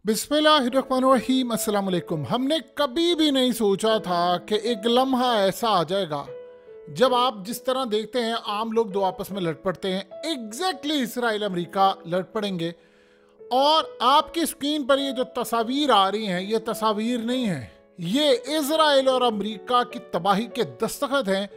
बिस्मिल्लाहिर्रहमानिर्रहीम, अस्सलाम वालेकुम। हमने कभी भी नहीं सोचा था कि एक लम्हा ऐसा आ जाएगा जब आप जिस तरह देखते हैं आम लोग दो आपस में लड़ पड़ते हैं, एग्जैक्टली इसराइल अमेरिका लड़ पड़ेंगे। और आपकी स्क्रीन पर ये जो तस्वीर आ रही हैं, ये तस्वीर नहीं है, ये इसराइल और अमेरिका की तबाही के दस्तखत हैं।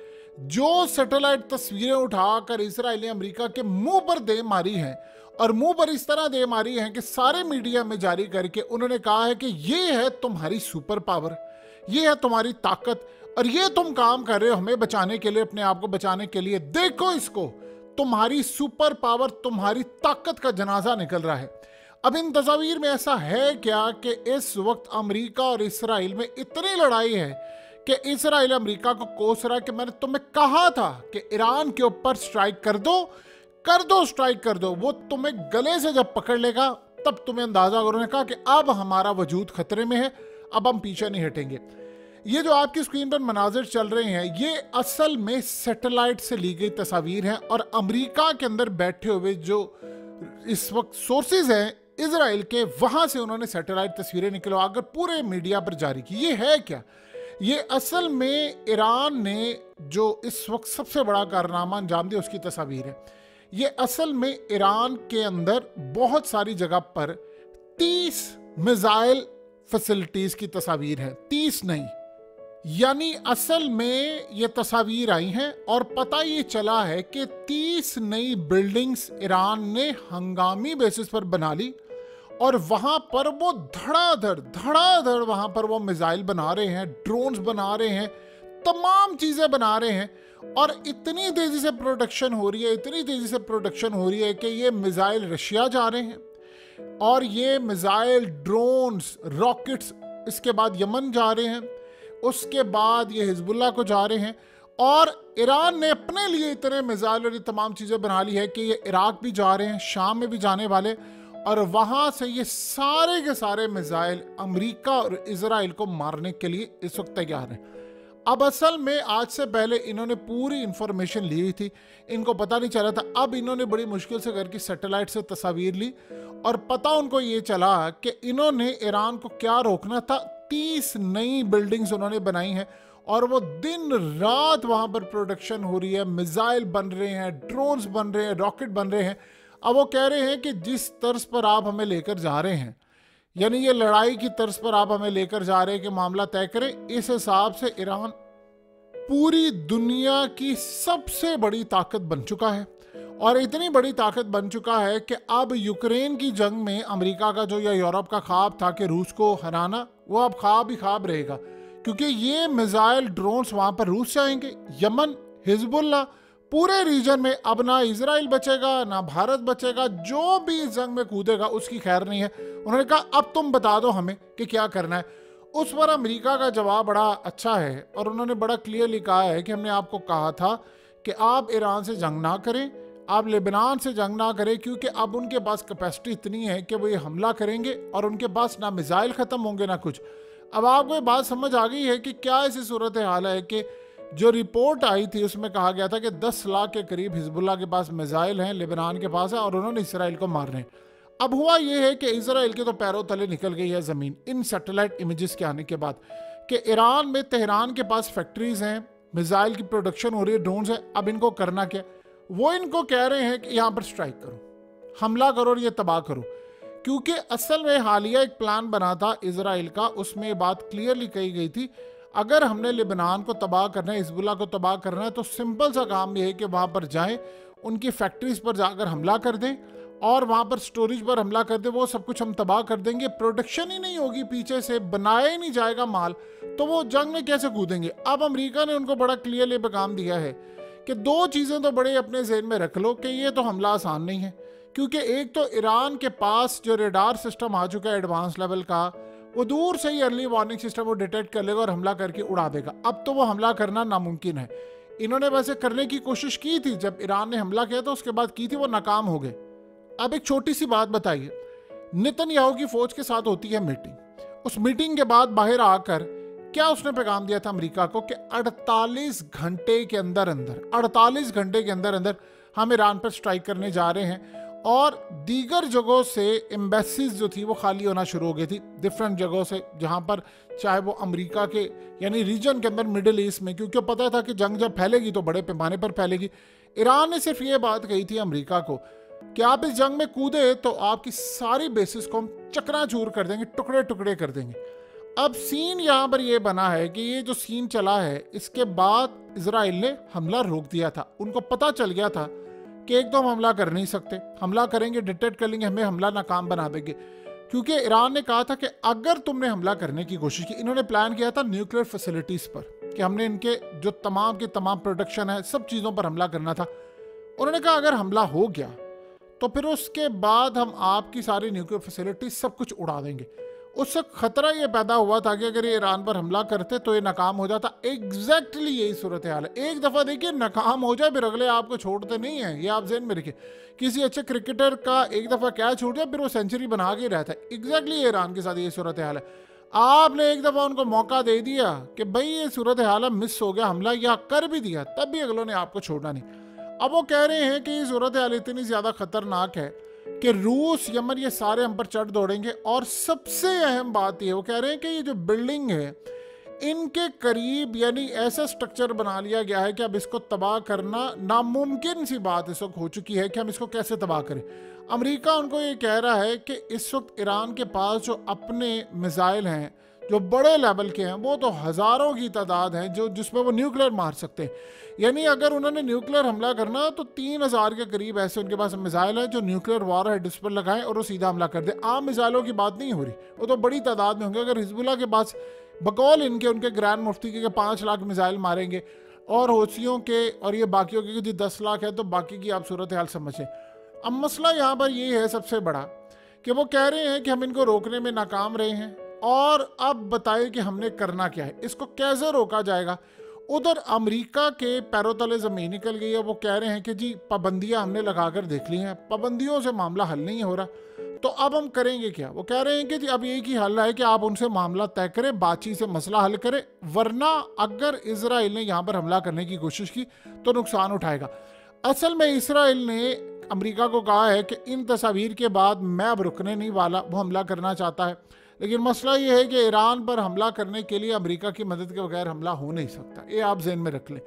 जो सैटेलाइट तस्वीरें उठाकर इसराइल ने अमेरिका के मुंह पर दे मारी हैं, और मुंह पर इस तरह दे मारी हैं कि सारे मीडिया में जारी करके उन्होंने कहा है कि ये है तुम्हारी सुपर पावर, ये है तुम्हारी ताकत, और ये तुम काम कर रहे हो हमें बचाने के लिए, अपने आप को बचाने के लिए। देखो इसको, तुम्हारी सुपर पावर, तुम्हारी ताकत का जनाजा निकल रहा है। अब इन तस्वीर में ऐसा है क्या कि इस वक्त अमेरिका और इसराइल में इतनी लड़ाई है कि इसराइल अमेरिका को कोस रहा है कि मैंने तुम्हें कहा था कि ईरान के ऊपर स्ट्राइक कर दो, स्ट्राइक कर दो। वो तुम्हें गले से जब पकड़ लेगा तब तुम्हें अंदाजा करो। उन्होंने कहा कि अब हमारा वजूद खतरे में है, अब हम पीछे नहीं हटेंगे। ये जो आपकी स्क्रीन पर मनाजिर चल रहे हैं, ये असल में सैटेलाइट से ली गई तस्वीर हैं, और अमेरिका के अंदर बैठे हुए जो इस वक्त सोर्सेज हैं इसराइल के, वहां से उन्होंने सैटेलाइट तस्वीरें निकलवा कर पूरे मीडिया पर जारी की। ये है क्या? ये असल में ईरान ने जो इस वक्त सबसे बड़ा कारनामा अंजाम दिया उसकी तस्वीर है। ये असल में ईरान के अंदर बहुत सारी जगह पर 30 मिसाइल फैसिलिटीज की तस्वीर है, 30 नहीं, यानी असल में ये तस्वीर आई हैं और पता ये चला है कि 30 नई बिल्डिंग्स ईरान ने हंगामी बेसिस पर बना ली, और वहां पर वो धड़ाधड़ वहां पर वो मिसाइल बना रहे हैं, ड्रोन्स बना रहे हैं, तमाम चीजें बना रहे हैं। और इतनी तेजी से प्रोडक्शन हो रही है, इतनी तेजी से प्रोडक्शन हो रही है कि ये मिसाइल रशिया जा रहे हैं, और ये मिसाइल, ड्रोन्स, रॉकेट्स इसके बाद यमन जा रहे हैं, उसके बाद ये हिजबुल्लाह को जा रहे हैं। और ईरान ने अपने लिए इतने मिसाइल और ये तमाम चीज़ें बना ली है कि ये इराक भी जा रहे हैं, शाम में भी जाने वाले, और वहाँ से ये सारे के सारे मिसाइल अमेरिका और इसराइल को मारने के लिए इस वक्त तैयार हैं। अब असल में आज से पहले इन्होंने पूरी इंफॉर्मेशन ली हुई थी, इनको पता नहीं चला था। अब इन्होंने बड़ी मुश्किल से करके सैटेलाइट से तस्वीर ली, और पता उनको ये चला कि इन्होंने ईरान को क्या रोकना था। 30 नई बिल्डिंग्स उन्होंने बनाई हैं, और वो दिन रात वहाँ पर प्रोडक्शन हो रही है, मिसाइल बन रहे हैं, ड्रोन्स बन रहे हैं, रॉकेट बन रहे हैं। अब वो कह रहे हैं कि जिस तर्ज पर आप हमें लेकर जा रहे हैं, यानी ये लड़ाई की तर्ज पर आप हमें लेकर जा रहे हैं कि मामला तय करें, इस हिसाब से ईरान पूरी दुनिया की सबसे बड़ी ताकत बन चुका है। और इतनी बड़ी ताकत बन चुका है कि अब यूक्रेन की जंग में अमेरिका का जो या यूरोप का ख्वाब था कि रूस को हराना, वो अब ख्वाब ही ख्वाब रहेगा, क्योंकि ये मिसाइल, ड्रोन्स वहां पर रूस जाएंगे, यमन, हिजबुल्लाह, पूरे रीजन में अब ना इसराइल बचेगा ना भारत बचेगा। जो भी इस जंग में कूदेगा उसकी खैर नहीं है। उन्होंने कहा अब तुम बता दो हमें कि क्या करना है। उस पर अमेरिका का जवाब बड़ा अच्छा है, और उन्होंने बड़ा क्लियरली कहा है कि हमने आपको कहा था कि आप ईरान से जंग ना करें, आप लेबनान से जंग ना करें, क्योंकि अब उनके पास कैपेसिटी इतनी है कि वो ये हमला करेंगे, और उनके पास ना मिसाइल ख़त्म होंगे ना कुछ। अब आपको ये बात समझ आ गई है कि क्या ऐसी सूरत हाल है कि जो रिपोर्ट आई थी उसमें कहा गया था कि 10 लाख के करीब हिजबुल्लाह के पास मिसाइल हैं, लेबनान के पास है, और उन्होंने इसराइल को मारने हैं। अब हुआ यह है कि इसराइल के तो पैरों तले निकल गई है ज़मीन इन सैटेलाइट इमेजेस के आने के बाद, कि ईरान में तेहरान के पास फैक्ट्रीज हैं, मिसाइल की प्रोडक्शन हो रही है, ड्रोन्स है। अब इनको करना क्या? वो इनको कह रहे हैं कि यहाँ पर स्ट्राइक करो, हमला करो और ये तबाह करो। क्योंकि असल में हालिया एक प्लान बना था इसराइल का, उसमें बात क्लियरली कही गई थी, अगर हमने लेबनान को तबाह करना है, हिजबुल्लाह को तबाह करना है, तो सिंपल सा काम यह है कि वहाँ पर जाएं, उनकी फैक्ट्रीज पर जाकर हमला कर दें, और वहाँ पर स्टोरेज पर हमला कर दें, वो सब कुछ हम तबाह कर देंगे। प्रोडक्शन ही नहीं होगी, पीछे से बनाया ही नहीं जाएगा माल, तो वो जंग में कैसे कूदेंगे। अब अमेरिका ने उनको बड़ा क्लियरली पैगाम दिया है कि दो चीज़ें तो बड़े अपने जहन में रख लो कि ये तो हमला आसान नहीं है, क्योंकि एक तो ईरान के पास जो रेडार सिस्टम आ चुका है एडवांस लेवल का, वो दूर से ही अर्ली वार्निंग सिस्टम वो डिटेक्ट कर लेगा और हमला करके उड़ा देगा। अब तो वो हमला करना नामुमकिन है। इन्होंने वैसे करने की कोशिश की थी, जब ईरान ने हमला किया था उसके बाद की थी, वो नाकाम हो गए। अब एक छोटी सी बात बताइए, नेतन्याहू की फौज के साथ होती है मीटिंग, उस मीटिंग के बाद बाहर आकर क्या उसने पैगाम दिया था अमेरिका को कि 48 घंटे के अंदर अंदर हम ईरान पर स्ट्राइक करने जा रहे हैं, और दीगर जगहों से एम्बेसीज जो थी वो खाली होना शुरू हो गई थी, डिफरेंट जगहों से, जहाँ पर चाहे वो अमेरिका के यानी रीजन के अंदर, मिडिल ईस्ट में, क्योंकि पता था कि जंग जब फैलेगी तो बड़े पैमाने पर फैलेगी। ईरान ने सिर्फ ये बात कही थी अमेरिका को कि आप इस जंग में कूदे तो आपकी सारी बेसिस को हम चकनाचूर कर देंगे, टुकड़े टुकड़े कर देंगे। अब सीन यहाँ पर ये बना है कि ये जो सीन चला है, इसके बाद इजराइल ने हमला रोक दिया था। उनको पता चल गया था कि एक तो हम हमला कर नहीं सकते, हमला करेंगे डिटेक्ट कर लेंगे, हमें हमला नाकाम बना देंगे, क्योंकि ईरान ने कहा था कि अगर तुमने हमला करने की कोशिश की, इन्होंने प्लान किया था न्यूक्लियर फैसिलिटीज पर कि हमने इनके जो तमाम के तमाम प्रोडक्शन है, सब चीज़ों पर हमला करना था। उन्होंने कहा अगर हमला हो गया तो फिर उसके बाद हम आपकी सारी न्यूक्लियर फैसिलिटीज सब कुछ उड़ा देंगे। उससे खतरा ये पैदा हुआ था कि अगर ये ईरान पर हमला करते तो ये नाकाम हो जाता। एग्जैक्टली यही सूरत हाल है। एक दफ़ा देखिए नाकाम हो जाए फिर अगले आपको छोड़ते नहीं है, ये आप ज़हन में रखिए। किसी अच्छे क्रिकेटर का एक दफ़ा कैच छूट जाए फिर वो सेंचुरी बना के रहता है। एग्जैक्टली ईरान के साथ ये सूरत हाल है। आपने एक दफ़ा उनको मौका दे दिया कि भाई ये सूरत हाल है, मिस हो गया हमला, या कर भी दिया, तब भी अगलों ने आपको छोड़ना नहीं। अब वो कह रहे हैं कि ये सूरत हाल इतनी ज़्यादा खतरनाक है कि रूस, यमन, ये सारे हम पर चढ़ दौड़ेंगे। और सबसे अहम बात ये, वो कह रहे हैं कि ये जो बिल्डिंग है इनके करीब यानी ऐसा स्ट्रक्चर बना लिया गया है कि अब इसको तबाह करना नामुमकिन सी बात इस वक्त हो चुकी है कि हम इसको कैसे तबाह करें। अमेरिका उनको ये कह रहा है कि इस वक्त ईरान के पास जो अपने मिसाइल हैं जो बड़े लेवल के हैं वो तो हज़ारों की तादाद है जो जिसमें वो न्यूक्लियर मार सकते हैं। यानी अगर उन्होंने न्यूक्लियर हमला करना तो 3000 के करीब ऐसे उनके पास मिसाइल है जो न्यूक्लियर वार हेड उस पर लगाएं और वो सीधा हमला कर दे। आम मिसाइलों की बात नहीं हो रही, वो तो बड़ी तादाद में होंगे। अगर हिजबुल्लाह के पास बकौल इनके उनके ग्रैंड मुफ्ती के 5 लाख मिसाइल मारेंगे और हौसियों के और ये बाकियों के जो 10 लाख है तो बाकी की आप सूरत हाल समझें। अब मसला यहाँ पर ये है सबसे बड़ा कि वो कह रहे हैं कि हम इनको रोकने में नाकाम रहे हैं और अब बताइए कि हमने करना क्या है, इसको कैसे रोका जाएगा। उधर अमेरिका के पैरों तले ज़मीन निकल गई है। वो कह रहे हैं कि जी पाबंदियां हमने लगा कर देख ली हैं, पाबंदियों से मामला हल नहीं हो रहा, तो अब हम करेंगे क्या। वो कह रहे हैं कि जी अब एक ही हल है कि आप उनसे मामला तय करें, बातचीत से मसला हल करें, वरना अगर इजराइल ने यहाँ पर हमला करने की कोशिश की तो नुकसान उठाएगा। असल में इसराइल ने अमेरिका को कहा है कि इन तस्वीर के बाद मैं अब रुकने नहीं वाला, वो हमला करना चाहता है। लेकिन मसला ये है कि ईरान पर हमला करने के लिए अमेरिका की मदद के बगैर हमला हो नहीं सकता, ये आप जहन में रख लें।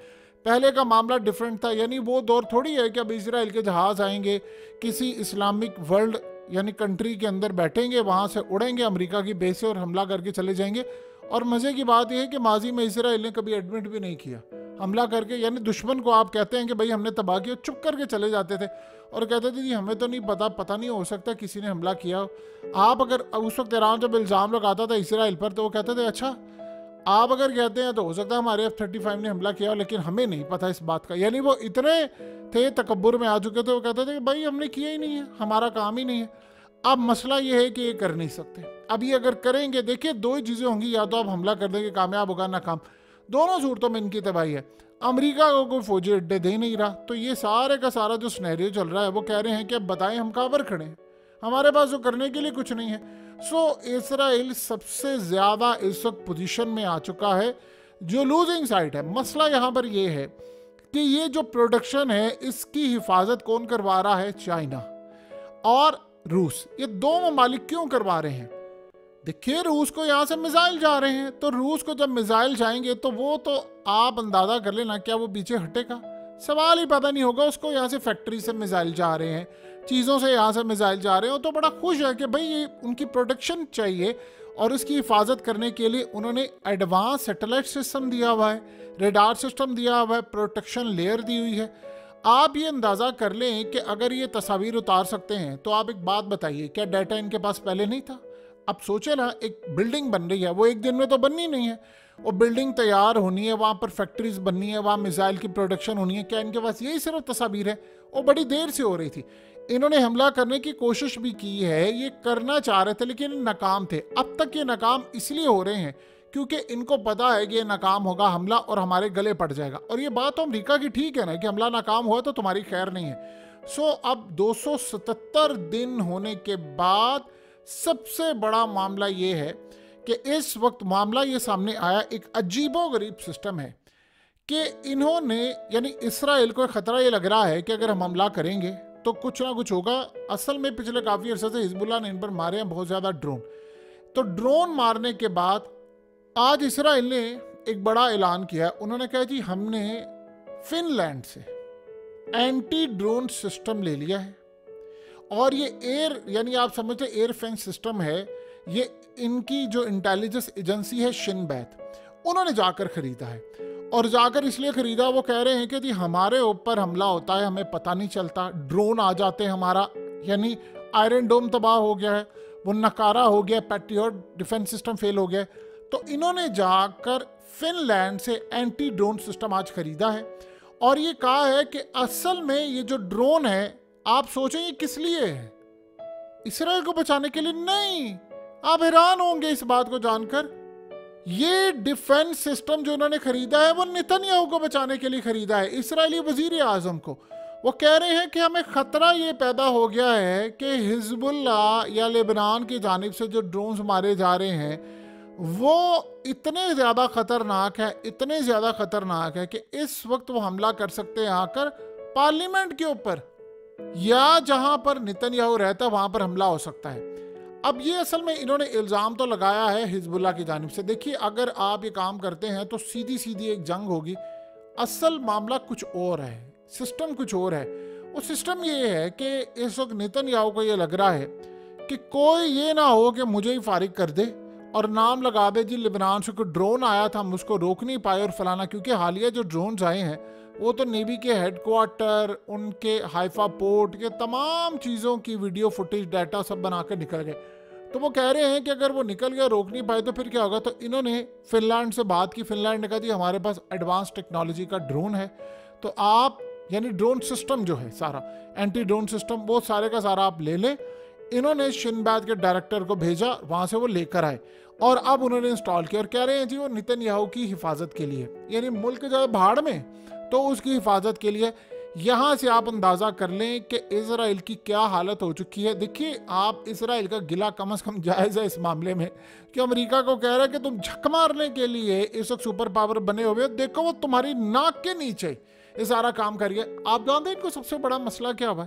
पहले का मामला डिफरेंट था, यानी वो दौर थोड़ी है कि अब इजराइल के जहाज़ आएंगे किसी इस्लामिक वर्ल्ड यानी कंट्री के अंदर बैठेंगे, वहाँ से उड़ेंगे अमेरिका की बेस से और हमला करके चले जाएंगे। और मज़े की बात यह है कि माजी में इसराइल ने कभी एडमिट भी नहीं किया हमला करके, यानी दुश्मन को आप कहते हैं कि भाई हमने तबाह किया, चुप करके चले जाते थे और कहते थे जी हमें तो नहीं पता नहीं, हो सकता किसी ने हमला किया हो। आप अगर उस वक्त ईरान जब इल्ज़ाम लगाता था इसराइल पर तो वो कहते थे अच्छा आप अगर कहते हैं तो हो सकता है हमारे F-35 ने हमला किया, लेकिन हमें नहीं पता इस बात का। यानी वो इतने थे तकब्बुर में आ चुके थे, वो कहते थे कि भाई हमने किया ही नहीं है, हमारा काम ही नहीं है। अब मसला ये है कि ये कर नहीं सकते। अब ये अगर करेंगे, देखिए दो ही चीज़ें होंगी, या तो आप हमला कर देंगे कामयाब होगा, नाकाम, दोनों सूरतों में इनकी तबाही है। अमेरिका को कोई फौजी अड्डे दे नहीं रहा, तो ये सारे का सारा जो सिनेरियो चल रहा है वो कह रहे हैं कि अब बताएं हम कहाँ पर खड़े हैं, हमारे पास जो करने के लिए कुछ नहीं है। सो इसराइल सबसे ज़्यादा इस वक्त पोजीशन में आ चुका है जो लूजिंग साइड है। मसला यहाँ पर ये है कि ये जो प्रोडक्शन है इसकी हिफाजत कौन करवा रहा है, चाइना और रूस। ये दो ममालिक क्यों करवा रहे हैं? देखिए रूस को यहाँ से मिसाइल जा रहे हैं, तो रूस को जब मिसाइल जाएंगे तो वो तो आप अंदाजा कर लेना क्या वो पीछे हटेगा, सवाल ही पता नहीं होगा उसको। यहाँ से फैक्ट्री से मिसाइल जा रहे हैं, चीज़ों से यहाँ से मिसाइल जा रहे हो, तो बड़ा खुश है कि भाई ये उनकी प्रोटेक्शन चाहिए और इसकी हिफाजत करने के लिए उन्होंने एडवांस सैटेलाइट सिस्टम दिया हुआ है, रेडार सिस्टम दिया हुआ है, प्रोटेक्शन लेयर दी हुई है। आप ये अंदाज़ा कर लें कि अगर ये तस्वीर उतार सकते हैं तो आप एक बात बताइए, क्या डाटा इनके पास पहले नहीं था? अब सोचे ना, एक बिल्डिंग बन रही है, वो एक दिन में तो बननी नहीं है, वो बिल्डिंग तैयार होनी है, वहाँ पर फैक्ट्रीज बननी है, वहाँ मिसाइल की प्रोडक्शन होनी है। क्या इनके पास यही सिर्फ तस्वीर है? वो बड़ी देर से हो रही थी। इन्होंने हमला करने की कोशिश भी की है, ये करना चाह रहे थे लेकिन नाकाम थे। अब तक ये नाकाम इसलिए हो रहे हैं क्योंकि इनको पता है कि ये नाकाम होगा हमला और हमारे गले पड़ जाएगा। और ये बात तो अमेरिका की ठीक है ना कि हमला नाकाम हुआ तो तुम्हारी खैर नहीं है। सो अब 277 दिन होने के बाद सबसे बड़ा मामला ये है कि इस वक्त मामला ये सामने आया, एक अजीबोगरीब सिस्टम है कि इन्होंने यानी इसराइल को खतरा ये लग रहा है कि अगर हम हमला करेंगे तो कुछ ना कुछ होगा। असल में पिछले काफ़ी अर्से से हिजबुल्लाह ने इन पर मारे हैं बहुत ज़्यादा ड्रोन। तो ड्रोन मारने के बाद आज इसराइल ने एक बड़ा ऐलान किया। उन्होंने कहा जी हमने फिनलैंड से एंटी ड्रोन सिस्टम ले लिया है, और ये एयर यानी आप समझते एयर फेंस सिस्टम है, ये इनकी जो इंटेलिजेंस एजेंसी है शिनबैत, उन्होंने जाकर खरीदा है। और जाकर इसलिए खरीदा, वो कह रहे हैं कि जी हमारे ऊपर हमला होता है हमें पता नहीं चलता, ड्रोन आ जाते हैं हमारा, यानी आयरन डोम तबाह हो गया है, वो नकारा हो गया, पैट्रियट डिफेंस सिस्टम फेल हो गया। तो इन्होंने जाकर फिनलैंड से एंटी ड्रोन सिस्टम आज खरीदा है, और ये कहा है कि असल में ये जो ड्रोन है, आप सोचें ये किस लिए है? इसराइल को बचाने के लिए नहीं। आप हैरान होंगे इस बात को जानकर, ये डिफेंस सिस्टम जो उन्होंने खरीदा है वो नेतन्याहू को बचाने के लिए खरीदा है, इसराइली वजीर आजम को। वो कह रहे हैं कि हमें खतरा ये पैदा हो गया है कि हिजबुल्लाह या लेबनान की जानिब से जो ड्रोन्स मारे जा रहे हैं वो इतने ज़्यादा ख़तरनाक है, इतने ज़्यादा ख़तरनाक है कि इस वक्त वो हमला कर सकते हैं आकर पार्लियामेंट के ऊपर, या जहां पर नेतन्याहू रहता है वहां पर हमला हो सकता है। अब ये असल में इन्होंने इल्ज़ाम तो लगाया है हिजबुल्लाह की जानिब से। देखिए अगर आप ये काम करते हैं तो सीधी सीधी एक जंग होगी। असल मामला कुछ और है, सिस्टम कुछ और है। वो सिस्टम ये है कि इस वक्त नेतन्याहू को ये लग रहा है कि कोई ये ना हो कि मुझे ही फारिग कर दे और नाम लगा दे जी लेबनान से कोई ड्रोन आया था हम उसको रोक नहीं पाए और फलाना। क्योंकि हालिया जो ड्रोन्स आए हैं वो तो नेवी के हेडक्वार्टर, उनके हाइफा पोर्ट के तमाम चीज़ों की वीडियो फुटेज डाटा सब बना कर निकल गए। तो वो कह रहे हैं कि अगर वो निकल गया, रोक नहीं पाए तो फिर क्या होगा। तो इन्होंने फिनलैंड से बात की। फिनलैंड ने कहा जी हमारे पास एडवांस टेक्नोलॉजी का ड्रोन है, तो आप यानी ड्रोन सिस्टम जो है सारा एंटी ड्रोन सिस्टम वो सारे का सारा आप ले लें। इन्होंने शिनबैत के डायरेक्टर को भेजा, वहाँ से वो लेकर आए और अब उन्होंने इंस्टॉल किया और कह रहे हैं जी वो नेतन्याहू की हिफाजत के लिए, यानी मुल्क जो है भाड़ में तो उसकी हिफाजत के लिए। यहाँ से आप अंदाज़ा कर लें कि इजराइल की क्या हालत हो चुकी है। देखिए आप इजराइल का गिला कम से कम जायज़ है इस मामले में कि अमेरिका को कह रहा है कि तुम झक मारने के लिए इस वक्त सुपर पावर बने हुए हो, देखो वो तुम्हारी नाक के नीचे ये सारा काम करिए। आप जानते हैं इनको सबसे बड़ा मसला क्या हुआ?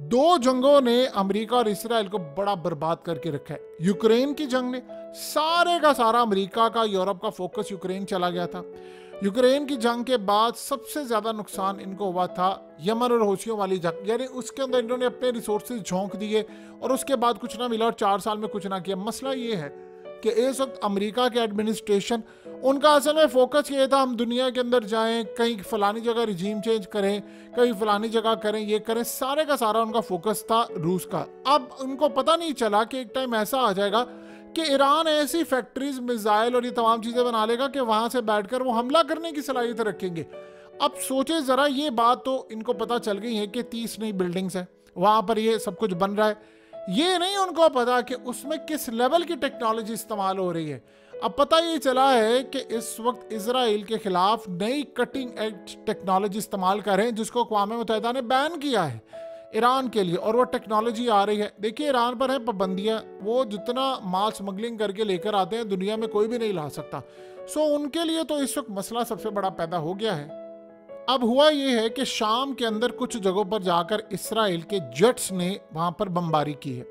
दो जंगों ने अमेरिका और इसराइल को बड़ा बर्बाद करके रखा है। यूक्रेन की जंग ने सारे का सारा अमेरिका का, यूरोप का फोकस यूक्रेन चला गया था। यूक्रेन की जंग के बाद सबसे ज़्यादा नुकसान इनको हुआ था यमन और हौसियों वाली जंग, यानी उसके अंदर इन्होंने अपने रिसोर्सेज झोंक दिए और उसके बाद कुछ ना मिला और 4 साल में कुछ ना किया। मसला ये है कि इस वक्त अमेरिका के एडमिनिस्ट्रेशन, उनका असल में फोकस ये था हम दुनिया के अंदर जाएं, कहीं फलानी जगह रिजीम चेंज करें, कहीं फलानी जगह करें, ये करें, सारे का सारा उनका फोकस था रूस का। अब उनको पता नहीं चला कि एक टाइम ऐसा आ जाएगा कि ईरान ऐसी फैक्ट्रीज, मिसाइल और ये तमाम चीज़ें बना लेगा कि वहाँ से बैठकर वो हमला करने की सलाहियत रखेंगे। अब सोचे ज़रा, ये बात तो इनको पता चल गई है कि 30 नई बिल्डिंग्स हैं, वहाँ पर ये सब कुछ बन रहा है। ये नहीं उनको पता कि उसमें किस लेवल की टेक्नोलॉजी इस्तेमाल हो रही है। अब पता ये चला है कि इस वक्त इजराइल के खिलाफ नई कटिंग एज टेक्नोलॉजी इस्तेमाल कर रहे हैं जिसको अक़वाम मुत्तहिदा ने बैन किया है ईरान के लिए, और वो टेक्नोलॉजी आ रही है। देखिए ईरान पर है पाबंदियाँ, वो जितना माल स्मगलिंग करके लेकर आते हैं दुनिया में कोई भी नहीं ला सकता। सो उनके लिए तो इस वक्त मसला सबसे बड़ा पैदा हो गया है। अब हुआ ये है कि शाम के अंदर कुछ जगहों पर जाकर इसराइल के जेट्स ने वहाँ पर बमबारी की है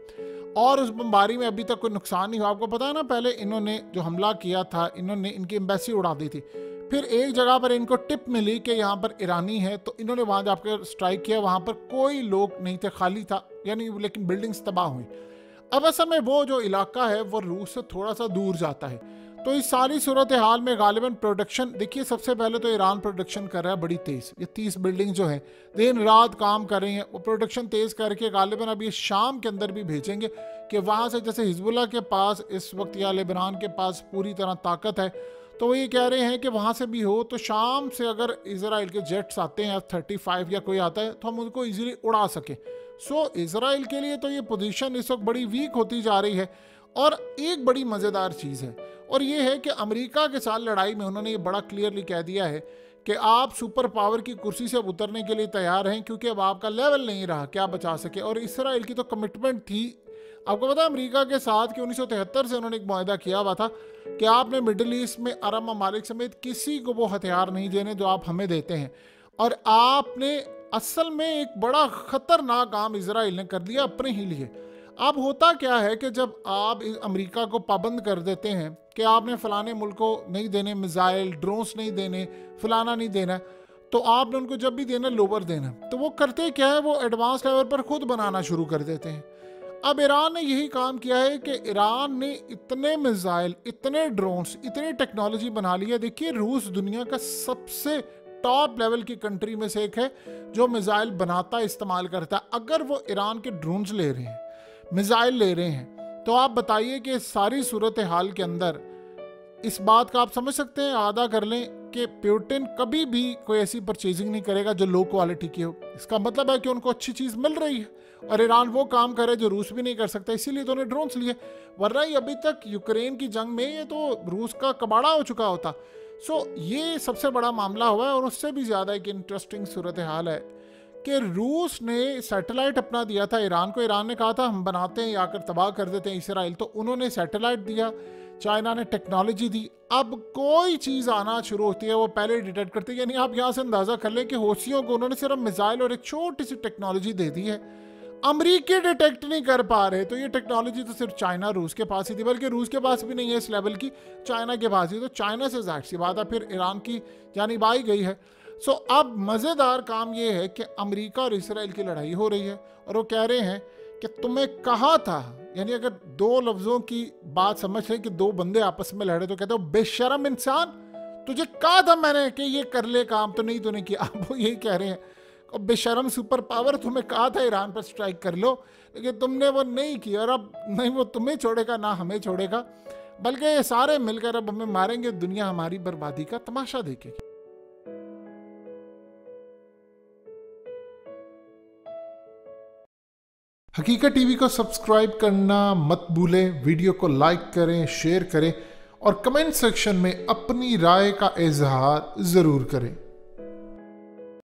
और उस बमबारी में अभी तक कोई नुकसान नहीं हुआ। आपको पता है ना, पहले इन्होंने जो हमला किया था इन्होंने इनकी एम्बेसी उड़ा दी थी, फिर एक जगह पर इनको टिप मिली कि यहाँ पर ईरानी है तो इन्होंने वहाँ जाकर स्ट्राइक किया। वहाँ पर कोई लोग नहीं थे, खाली था, यानी लेकिन बिल्डिंग्स तबाह हुई। अब असल में वो जो इलाका है वो रूस से थोड़ा सा दूर जाता है। तो इस सारी सूरत हाल में गालिबन प्रोडक्शन, देखिए सबसे पहले तो ईरान प्रोडक्शन कर रहा है बड़ी तेज़। ये 30 बिल्डिंग जो है दिन रात काम कर रही हैं, वो प्रोडक्शन तेज़ करके गालिबन अब ये शाम के अंदर भी भेजेंगे कि वहाँ से, जैसे हिजबुल्लाह के पास इस वक्त या लेबनान के पास पूरी तरह ताकत है, तो वो ये कह रहे हैं कि वहाँ से भी हो तो शाम से अगर इजराइल के जेट्स आते हैं F-35 या कोई आता है तो हम उनको इजीली उड़ा सकें। सो इजराइल के लिए तो ये पोजीशन इस वक्त बड़ी वीक होती जा रही है। और एक बड़ी मज़ेदार चीज़ है और ये है कि अमेरिका के साथ लड़ाई में उन्होंने ये बड़ा क्लियरली कह दिया है कि आप सुपर पावर की कुर्सी से अब उतरने के लिए तैयार हैं क्योंकि अब आपका लेवल नहीं रहा क्या बचा सके। और इसराइल की तो कमिटमेंट थी, आपको पता है अमेरिका के साथ कि 1973 से उन्होंने एक मुआहदा किया हुआ था कि आपने मिडिल ईस्ट में अरब ममालिक समेत किसी को वो हथियार नहीं देने जो आप हमें देते हैं, और आपने असल में एक बड़ा खतरनाक काम इजराइल ने कर लिया अपने ही लिए। अब होता क्या है कि जब आप अमेरिका को पाबंद कर देते हैं कि आपने फलाने मुल्क को नहीं देने मिसाइल, ड्रोन्स नहीं देने, फलाना नहीं देना, तो आपने उनको जब भी देना लोअर देना, तो वो करते क्या है, वो एडवांस लेवल पर खुद बनाना शुरू कर देते हैं। अब ईरान ने यही काम किया है कि ईरान ने इतने मिसाइल, इतने ड्रोन्स, इतनी टेक्नोलॉजी बना ली है। देखिए, रूस दुनिया का सबसे टॉप लेवल की कंट्री में से एक है जो मिसाइल बनाता, इस्तेमाल करता है। अगर वो ईरान के ड्रोन्स ले रहे हैं, मिसाइल ले रहे हैं, तो आप बताइए कि सारी सूरत हाल के अंदर इस बात का आप समझ सकते हैं, आदा कर लें कि पुतिन कभी भी कोई ऐसी परचेजिंग नहीं करेगा जो लो क्वालिटी की हो। इसका मतलब है कि उनको अच्छी चीज़ मिल रही है और ईरान वो काम करे जो रूस भी नहीं कर सकता, इसीलिए तो उन्हें ड्रोन्स लिए। वरना ही अभी तक यूक्रेन की जंग में ये तो रूस का कबाड़ा हो चुका होता। सो ये सबसे बड़ा मामला हुआ है। और उससे भी ज़्यादा एक इंटरेस्टिंग सूरत हाल है कि रूस ने सैटेलाइट अपना दिया था ईरान को। ईरान ने कहा था हम बनाते हैं, आकर तबाह कर देते हैं इसराइल, तो उन्होंने सैटेलाइट दिया, चाइना ने टेक्नोलॉजी दी। अब कोई चीज़ आना शुरू होती है वो पहले डिटेक्ट करती है। यानी आप यहाँ से अंदाज़ा कर लें कि हौसियों को उन्होंने सिर्फ मिसाइल और एक छोटी सी टेक्नोलॉजी दे दी है, अमरीकी डिटेक्ट नहीं कर पा रहे। तो ये टेक्नोलॉजी तो सिर्फ चाइना, रूस के पास ही थी, बल्कि रूस के पास भी नहीं है इस लेवल की, चाइना के पास ही। तो चाइना से जाहिर सी बात है फिर ईरान की जानिब आई गई है। सो अब मज़ेदार काम ये है कि अमेरिका और इसराइल की लड़ाई हो रही है और वो कह रहे हैं कि तुम्हें कहा था, यानी अगर दो लफ्ज़ों की बात समझ लें कि दो बंदे आपस में लड़े, तो कहते हो बेशरम इंसान, तुझे कहा था मैंने कि ये कर ले काम, तो नहीं तूने किया। आप वो यही कह रहे हैं, और बेशरम सुपर पावर, तुम्हें कहा था ईरान पर स्ट्राइक कर लो, लेकिन तुमने वो नहीं किया, और अब नहीं वो तुम्हें छोड़ेगा ना हमें छोड़ेगा, बल्कि ये सारे मिलकर अब हमें मारेंगे, दुनिया हमारी बर्बादी का तमाशा देखेगी। हकीकत टीवी को सब्सक्राइब करना मत भूलें, वीडियो को लाइक करें, शेयर करें और कमेंट सेक्शन में अपनी राय का इजहार ज़रूर करें।